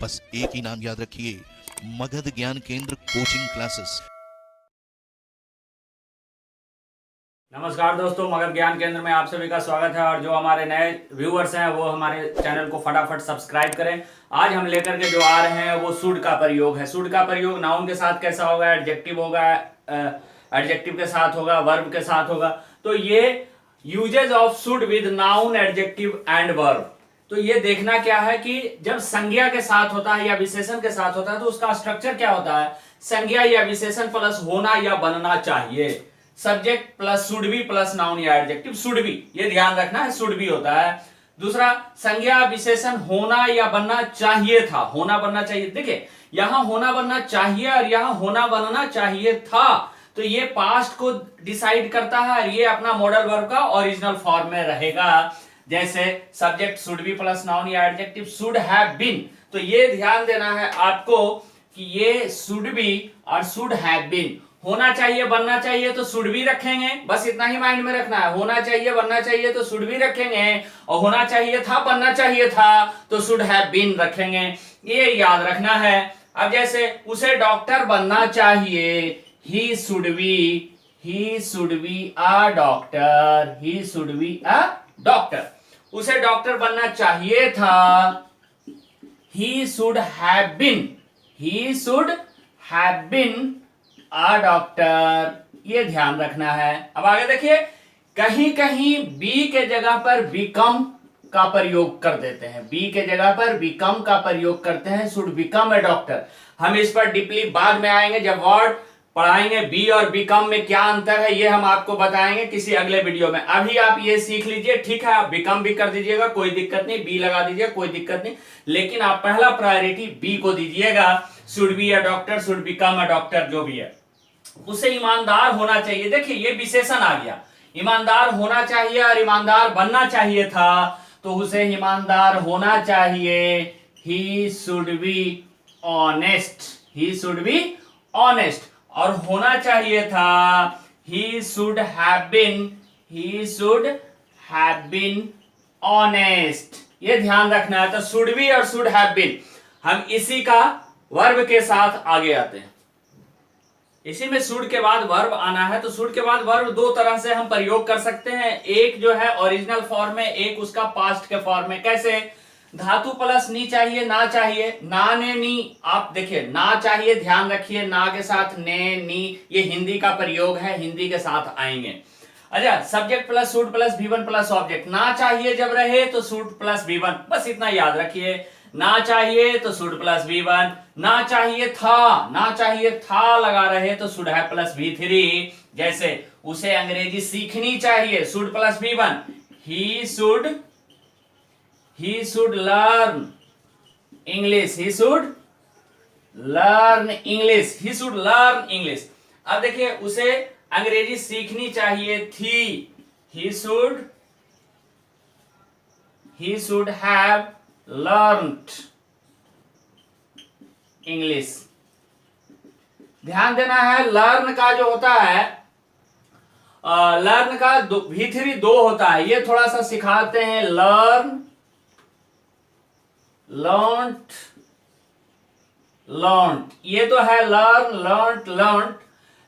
बस एक ही नाम याद रखिए, मगध ज्ञान केंद्र कोचिंग क्लासेस। नमस्कार दोस्तों, मगध ज्ञान केंद्र में आप सभी का स्वागत है। और जो हमारे नए व्यूअर्स हैं वो हमारे चैनल को फटाफट सब्सक्राइब करें। आज हम लेकर के जो आ रहे हैं वो शुड का प्रयोग है। शुड का प्रयोग नाउन के साथ कैसा होगा, एडजेक्टिव होगा, एडजेक्टिव के साथ होगा, वर्ब के साथ होगा। तो ये usages of should with noun, adjective and verb. तो ये देखना क्या है कि जब संज्ञा के साथ होता है या विशेषण के साथ होता है तो उसका स्ट्रक्चर क्या होता है। संज्ञा या विशेषण प्लस होना या बनना चाहिए। Subject plus should be plus noun या एडजेक्टिव शुड बी, ये ध्यान रखना है, शुड बी होता है। दूसरा, संज्ञा विशेषण होना या बनना चाहिए था, होना बनना चाहिए। देखिए यहां होना बनना चाहिए और यहां होना बनना चाहिए था, तो ये पास्ट को डिसाइड करता है और ये अपना मॉडल वर्ब का ओरिजिनल फॉर्म में रहेगा। जैसे subject should be plus noun या एडजेक्टिव शुड हैव बीन, तो ये ध्यान देना है आपको कि ये शुड बी और शुड हैव बीन। होना चाहिए बनना चाहिए तो शुड भी रखेंगे, बस इतना ही माइंड में रखना है। होना चाहिए बनना चाहिए तो शुड भी रखेंगे, और होना चाहिए था बनना चाहिए था तो शुड हैव बीन रखेंगे, ये याद रखना है। अब जैसे उसे डॉक्टर बनना चाहिए, he should be a doctor, he should be a doctor. उसे डॉक्टर बनना चाहिए था, he should have been a doctor, ये ध्यान रखना है। अब आगे देखिए, कहीं कहीं बी के जगह पर बिकम का प्रयोग कर देते हैं, बी के जगह पर बिकम का प्रयोग करते हैं, शुड बिकम ए डॉक्टर। हम इस पर डीपली बाद में आएंगे, जब वर्ड पढ़ाएंगे बी और बिकम में क्या अंतर है ये हम आपको बताएंगे किसी अगले वीडियो में। अभी आप ये सीख लीजिए, ठीक है। आप बिकम भी कर दीजिएगा, कोई दिक्कत नहीं, बी लगा दीजिएगा, कोई दिक्कत नहीं, लेकिन आप पहला प्रायोरिटी बी को दीजिएगा। Should be a doctor, should become a doctor, जो भी है उसे ईमानदार होना चाहिए। देखिए ये विशेषण आ गया, ईमानदार होना चाहिए और ईमानदार बनना चाहिए था, तो उसे ईमानदार होना चाहिए, he should be honest, he should be honest. और होना चाहिए था, he should have been honest, ये ध्यान रखना है। तो शुड बी और शुड हैव बीन, हम इसी का वर्ब के साथ आगे आते हैं। इसी में शुड के बाद वर्ब आना है, तो शुड के बाद वर्ब दो तरह से हम प्रयोग कर सकते हैं। एक जो है ओरिजिनल फॉर्म में, एक उसका पास्ट के फॉर्म में। कैसे? धातु प्लस नी चाहिए, ना चाहिए, ना ने नी। आप देखिए ना चाहिए, ध्यान रखिए, ना के साथ ने नी, ये हिंदी का प्रयोग है, हिंदी के साथ आएंगे। अच्छा, subject plus should plus V1 plus object. ना चाहिए जब रहे तो शुड प्लस V1, बस इतना याद रखिए। ना चाहिए तो शुड प्लस V1, ना चाहिए था लगा रहे तो शुड है प्लस V3। जैसे उसे अंग्रेजी सीखनी चाहिए, should plus V1, he should learn English, he should learn English. अब देखिए उसे अंग्रेजी सीखनी चाहिए थी, ही शुड हैव लर्न्ड इंग्लिश। ध्यान देना है, लर्न का जो होता है, लर्न का V3 दो होता है, ये थोड़ा सा सिखाते हैं। लर्न्ड, ये तो है लर्न,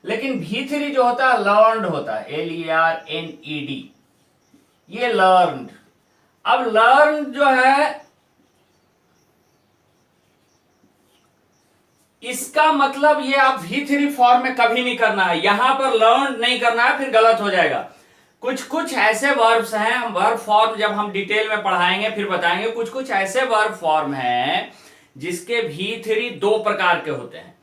लेकिन V3 जो होता है लर्न्ड होता है, LERNED, ये लर्न्ड। अब लर्न जो है इसका मतलब ये आप V3 फॉर्म में कभी नहीं करना है, यहां पर लर्न नहीं करना है, फिर गलत हो जाएगा। कुछ ऐसे वर्ब्स हैं, हम वर्ब फॉर्म जब हम डिटेल में पढ़ाएंगे फिर बताएंगे। कुछ ऐसे वर्ब फॉर्म हैं जिसके V3 दो प्रकार के होते हैं।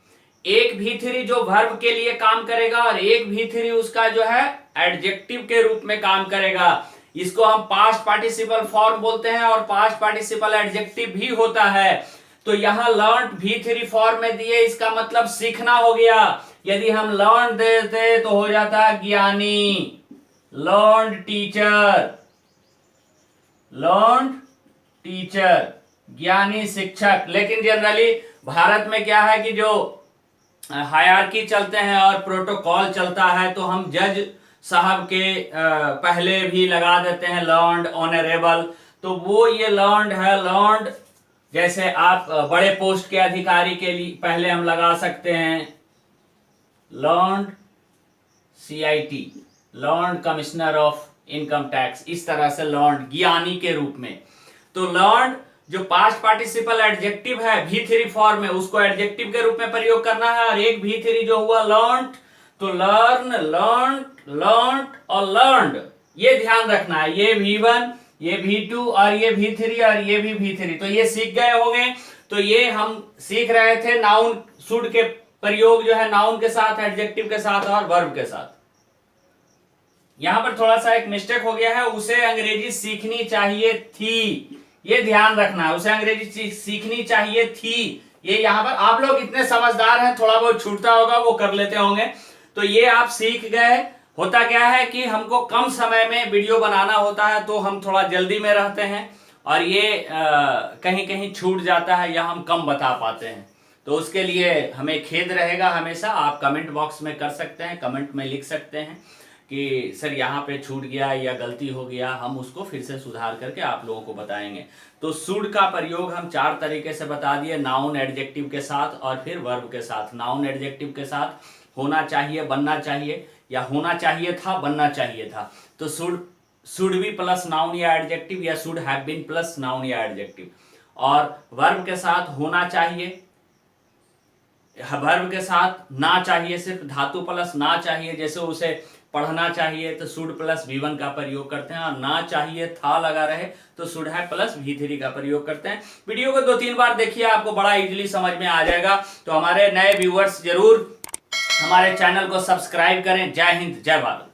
एक V3 जो वर्ब के लिए काम करेगा और एक V3 उसका जो है एडजेक्टिव के रूप में काम करेगा। इसको हम पास्ट पार्टिसिपल फॉर्म बोलते हैं और पास्ट पार्टिसिपल एडजेक्टिव भी होता है। तो यहां लर्न V3 फॉर्म में दिए, इसका मतलब सीखना हो गया। यदि हम लर्न देते तो हो जाता ज्ञानी, लर्न टीचर, ज्ञानी शिक्षक। लेकिन जनरली भारत में क्या है कि जो हायरार्की चलते हैं और प्रोटोकॉल चलता है, तो हम जज साहब के पहले भी लगा देते हैं लर्न्ड, ऑनरेबल। तो वो ये लर्न्ड है, लर्न्ड जैसे आप बड़े पोस्ट के अधिकारी के लिए पहले हम लगा सकते हैं learned CIT, learned commissioner of income tax, इस तरह से लर्न्ड ज्ञानी के रूप में। तो लर्न्ड जो पास्ट पार्टिसिपल एडजेक्टिव है V3 फॉर्म में, उसको एडजेक्टिव के रूप में प्रयोग करना है। और एक V3 जो हुआ लर्न्ड, तो लर्न, लर्न, लर्न्ड और लर्न्ड, ये ध्यान रखना है। ये V1, ये V2 और ये V3 और ये भी V3, तो ये सीख गए होंगे। तो ये हम सीख रहे थे नाउन शुड के प्रयोग जो है नाउन के साथ, एडजेक्टिव के साथ और वर्ब के साथ। यहां पर थोड़ा सा एक मिस्टेक हो गया है, उसे अंग्रेजी सीखनी चाहिए थी, ये ध्यान रखना है। उसे अंग्रेजी सीखनी चाहिए थी, ये यहां पर आप लोग इतने समझदार हैं, थोड़ा बहुत छूटता होगा वो कर लेते होंगे। तो ये आप सीख गए। होता क्या है कि हमको कम समय में वीडियो बनाना होता है, तो हम थोड़ा जल्दी में रहते हैं और ये कहीं कहीं छूट जाता है या हम कम बता पाते हैं। तो उसके लिए हमें खेद रहेगा हमेशा। आप कमेंट बॉक्स में कर सकते हैं, कमेंट में लिख सकते हैं कि सर यहाँ पे छूट गया या गलती हो गया, हम उसको फिर से सुधार करके आप लोगों को बताएंगे। तो शुड का प्रयोग हम 4 तरीके से बता दिए, नाउन एडजेक्टिव के साथ और फिर वर्ब के साथ। नाउन एडजेक्टिव के साथ होना चाहिए, बनना चाहिए, या होना चाहिए था, बनना चाहिए था। तो शुड बी प्लस नाउन या एडजेक्टिव, या should have been plus noun या एडजेक्टिव। और वर्ब के साथ होना चाहिए, वर्ब के साथ ना चाहिए, सिर्फ धातु प्लस ना चाहिए, जैसे उसे पढ़ना चाहिए तो शुड प्लस V1 का प्रयोग करते हैं, और ना चाहिए था लगा रहे तो शुड हैव प्लस V3 का प्रयोग करते हैं। वीडियो को 2-3 बार देखिए, आपको बड़ा इजीली समझ में आ जाएगा। तो हमारे नए व्यूअर्स जरूर हमारे चैनल को सब्सक्राइब करें। जय हिंद, जय भारत।